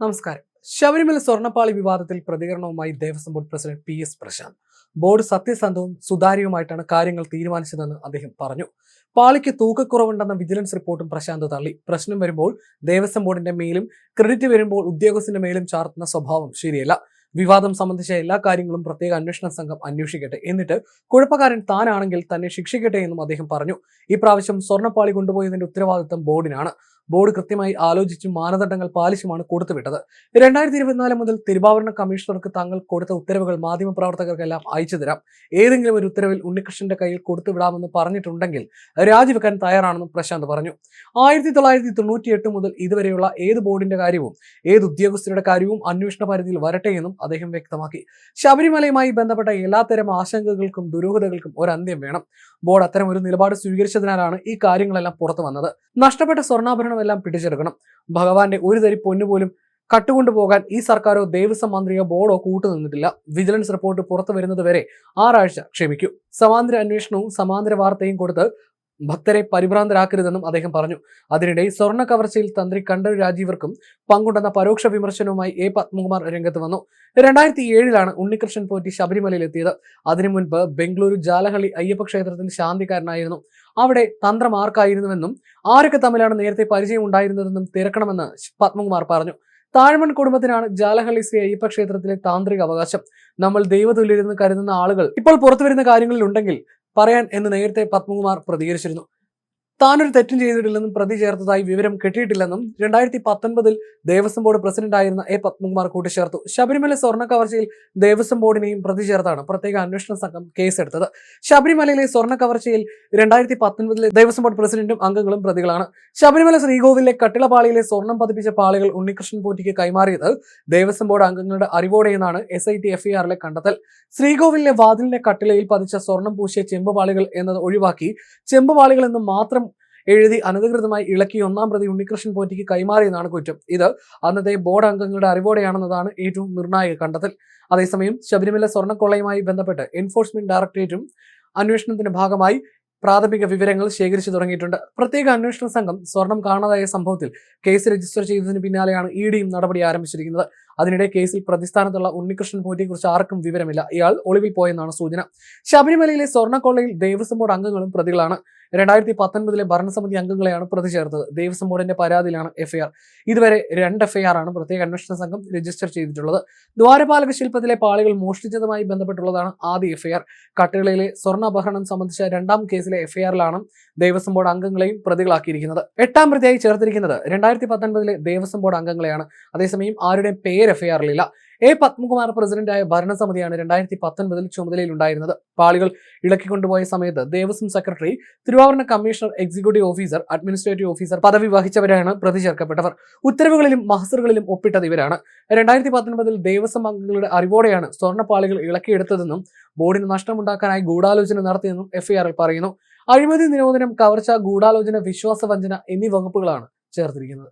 നമസ്കാരം. ശബരിമല സ്വർണ്ണപ്പാളി വിവാദത്തിൽ പ്രതികരണവുമായി Devaswom board president PS Prashanth. Board സത്യസന്ധവും സുതാര്യവുമായിട്ടാണ് കാര്യങ്ങൾ തീരുമാനിച്ചതെന്ന് അദ്ദേഹം പറഞ്ഞു. പാളിക്ക് തൂക്കക്കുറവുണ്ടെന്ന വിജിലൻസ് റിപ്പോർട്ടും പ്രശാന്ത് തള്ളി. പ്രശ്നം വരുമ്പോൾ ദേവസ്വം ബോർഡിന്റെ മേലും ക്രെഡിറ്റ് വരുമ്പോൾ ഉദ്യോഗസ്ഥന്റെ മേലും ചാർത്തുന്ന സ്വഭാവം ശരിയല്ല. വിവാദം സംബന്ധിച്ച എല്ലാ കാര്യങ്ങളും പ്രത്യേക അന്വേഷണ സംഘം അന്വേഷിക്കട്ടെ, എന്നിട്ട് കുഴപ്പക്കാരൻ താനാണെങ്കിൽ തന്നെ ശിക്ഷിക്കട്ടെ എന്നും അദ്ദേഹം പറഞ്ഞു. ഈ പ്രാവശ്യം സ്വർണ്ണപ്പാളി കൊണ്ടുപോയതിന്റെ ഉത്തരവാദിത്തം ബോർഡിനാണ്. ബോർഡ് കൃത്യമായി ആലോചിച്ചും മാനദണ്ഡങ്ങൾ പാലിച്ചുമാണ് കൊടുത്തുവിട്ടത്. 2024 മുതൽ തിരുവാഭരണ കമ്മീഷണർക്ക് തങ്ങൾ കൊടുത്ത ഉത്തരവുകൾ മാധ്യമപ്രവർത്തകർക്കെല്ലാം അയച്ചു തരാം. ഏതെങ്കിലും ഒരു ഉത്തരവിൽ ഉണ്ണികൃഷ്ണന്റെ കയ്യിൽ കൊടുത്തുവിടാമെന്ന് പറഞ്ഞിട്ടുണ്ടെങ്കിൽ രാജിവെക്കാൻ തയ്യാറാണെന്നും പ്രശാന്ത് പറഞ്ഞു. 1998 മുതൽ ഇതുവരെയുള്ള ഏത് ബോർഡിന്റെ കാര്യവും ഏത് ഉദ്യോഗസ്ഥരുടെ കാര്യവും അന്വേഷണ പരിധിയിൽ വരട്ടെ എന്നും അദ്ദേഹം വ്യക്തമാക്കി. ശബരിമലയുമായി ബന്ധപ്പെട്ട എല്ലാത്തരം ആശങ്കകൾക്കും ദുരൂഹതകൾക്കും ഒരു അന്ത്യം വേണം. ബോർഡ് അത്തരം ഒരു നിലപാട് സ്വീകരിച്ചതിനാലാണ് ഈ കാര്യങ്ങളെല്ലാം പുറത്തു വന്നത്. നഷ്ടപ്പെട്ട സ്വർണ്ണാഭരണം എല്ലാം പിടിച്ചെടുക്കണം. ഭഗവാന്റെ ഒരു തരി പൊന്നുപോലും കട്ടുകൊണ്ടുപോകാൻ ഈ സർക്കാരോ ദേവസ്വം മന്ത്രിയോ ബോർഡോ കൂട്ടുനിന്നിട്ടില്ല. വിജിലൻസ് റിപ്പോർട്ട് പുറത്തു വരുന്നത് വരെ 6 ആഴ്ച ക്ഷമിക്കൂ. സമാന്തര അന്വേഷണവും സമാന്തര വാർത്തയും കൊടുത്ത് ഭക്തരെ പരിഭ്രാന്തരാക്കരുതെന്നും അദ്ദേഹം പറഞ്ഞു. അതിനിടെ സ്വർണ്ണ കവർച്ചയിൽ തന്ത്രി കണ്ഠര് രാജീവർക്കും പങ്കുണ്ടെന്ന പരോക്ഷ വിമർശനവുമായി A. പത്മകുമാർ രംഗത്ത് വന്നു. 2007 ഉണ്ണികൃഷ്ണൻ പോറ്റി ശബരിമലയിലെത്തിയത്. അതിനു മുൻപ് ബംഗളൂരു ജാലഹള്ളി അയ്യപ്പ ക്ഷേത്രത്തിൽ ശാന്തിക്കാരനായിരുന്നു. അവിടെ തന്ത്രം ആർക്കായിരുന്നുവെന്നും ആരൊക്കെ തമ്മിലാണ് നേരത്തെ പരിചയം ഉണ്ടായിരുന്നതെന്നും തിരക്കണമെന്ന് പത്മകുമാർ പറഞ്ഞു. താഴ്മൺ കുടുംബത്തിനാണ് ജാലഹള്ളി ശ്രീ അയ്യപ്പ ക്ഷേത്രത്തിലെ താന്ത്രിക അവകാശം. നമ്മൾ ദൈവതുല്യരെന്ന് കരുതുന്ന ആളുകൾ ഇപ്പോൾ പുറത്തുവരുന്ന കാര്യങ്ങളിൽ ഉണ്ടെങ്കിൽ പറയാൻ എന്ന് നേരത്തെ പത്മകുമാർ പ്രതികരിച്ചിരുന്നു. താനൊരു തെറ്റും ചെയ്തിട്ടില്ലെന്നും പ്രതി ചേർത്തതായി വിവരം കിട്ടിയിട്ടില്ലെന്നും 2019 ദേവസ്വം ബോർഡ് പ്രസിഡന്റായിരുന്ന A. പത്മകുമാർ കൂട്ടിച്ചേർത്തു. ശബരിമല സ്വർണ്ണ കവർച്ചയിൽ ദേവസ്വം ബോർഡിനെയും പ്രതി ചേർത്താണ് പ്രത്യേക അന്വേഷണ സംഘം കേസെടുത്തത്. ശബരിമലയിലെ സ്വർണ്ണ കവർച്ചയിൽ 2019 ദേവസ്വം ബോർഡ് പ്രസിഡന്റും അംഗങ്ങളും പ്രതികളാണ്. ശബരിമല ശ്രീകോവിലെ കട്ടിളപാളിയിലെ സ്വർണം പതിപ്പിച്ച പാളികൾ ഉണ്ണികൃഷ്ണൻ പോറ്റിക്ക് കൈമാറിയത് ദേവസ്വം ബോർഡ് അംഗങ്ങളുടെ അറിവോടെയെന്നാണ് SIT FIR കണ്ടെത്തൽ. ശ്രീകോവിലിലെ വാതിലിന്റെ കട്ടിളയിൽ പതിച്ച സ്വർണം പൂശിയ ചെമ്പുപാളികൾ എന്നത് ഒഴിവാക്കി ചെമ്പുപാളികൾ എന്ന് മാത്രം എഴുതി അനധികൃതമായി ഇളക്കി 1-ാം പ്രതി ഉണ്ണികൃഷ്ണൻ പോറ്റിക്ക് കൈമാറിയെന്നാണ് കുറ്റം. ഇത് അന്നത്തെ ബോർഡ് അംഗങ്ങളുടെ അറിവോടെയാണെന്നതാണ് ഏറ്റവും നിർണായക കണ്ടെത്തൽ. അതേസമയം ശബരിമല സ്വർണ്ണക്കൊള്ളയുമായി ബന്ധപ്പെട്ട് എൻഫോഴ്സ്മെന്റ് ഡയറക്ടറേറ്റും അന്വേഷണത്തിന്റെ ഭാഗമായി പ്രാഥമിക വിവരങ്ങൾ ശേഖരിച്ചു തുടങ്ങിയിട്ടുണ്ട്. പ്രത്യേക അന്വേഷണ സംഘം സ്വർണം കാണാതായ സംഭവത്തിൽ കേസ് രജിസ്റ്റർ ചെയ്തതിന് പിന്നാലെയാണ് EDയും നടപടി ആരംഭിച്ചിരിക്കുന്നത്. അതിനിടെ കേസിൽ പ്രതിസ്ഥാനത്തുള്ള ഉണ്ണികൃഷ്ണൻ പോറ്റിയെക്കുറിച്ച് ആർക്കും വിവരമില്ല. ഇയാൾ ഒളിവിൽ പോയെന്നാണ് സൂചന. ശബരിമലയിലെ സ്വർണ്ണക്കൊള്ളയിൽ ദേവസ്വം ബോർഡ് അംഗങ്ങളും പ്രതികളാണ്. 2019 ഭരണസമിതി അംഗങ്ങളെയാണ് പ്രതി ചേർത്തത്. ദേവസ്വം ബോർഡിന്റെ പരാതിയിലാണ് FIR. ഇതുവരെ 2 FIR ആണ് പ്രത്യേക അന്വേഷണ സംഘം രജിസ്റ്റർ ചെയ്തിട്ടുള്ളത്. ദ്വാരപാലക ശില്പത്തിലെ പാളികൾ മോഷ്ടിച്ചതുമായി ബന്ധപ്പെട്ടുള്ളതാണ് ആദ്യ FIR. കട്ടിളയിലെ സ്വർണ്ണാഭരണം സംബന്ധിച്ച 2-ാം കേസിലെ FIRലാണ് ദേവസ്വം ബോർഡ് അംഗങ്ങളെയും പ്രതികളാക്കിയിരിക്കുന്നത്. 8-ാം പ്രതിയായി ചേർത്തിരിക്കുന്നത് 2019 ദേവസ്വം ബോർഡ് അംഗങ്ങളെയാണ്. അതേസമയം ആരുടെയും പേര് FIRലില്ല. A. പത്മകുമാർ പ്രസിഡന്റായ ഭരണസമിതിയാണ് 2019 ചുമതലയിലുണ്ടായിരുന്നത്. പാളികൾ ഇളക്കിക്കൊണ്ടുപോയ സമയത്ത് ദേവസ്വം സെക്രട്ടറി, തിരുവാഭരണ commissioner, executive officer, administrative officer പദവി വഹിച്ചവരാണ് പ്രതി ചേർക്കപ്പെട്ടവർ. ഉത്തരവുകളിലും മഹസറുകളിലും ഒപ്പിട്ടത് ഇവരാണ്. 2019 ദേവസ്വം അംഗങ്ങളുടെ അറിവോടെയാണ് സ്വർണ്ണപ്പാളികൾ ഇളക്കിയെടുത്തതെന്നും ബോർഡിന് നഷ്ടമുണ്ടാക്കാനായി ഗൂഢാലോചന നടത്തിയെന്നും FIRൽ പറയുന്നു. അഴിമതി, നിരോധനം, കവർച്ച, ഗൂഢാലോചന, വിശ്വാസവഞ്ചന എന്നീ വകുപ്പുകളാണ് ചേർത്തിരിക്കുന്നത്.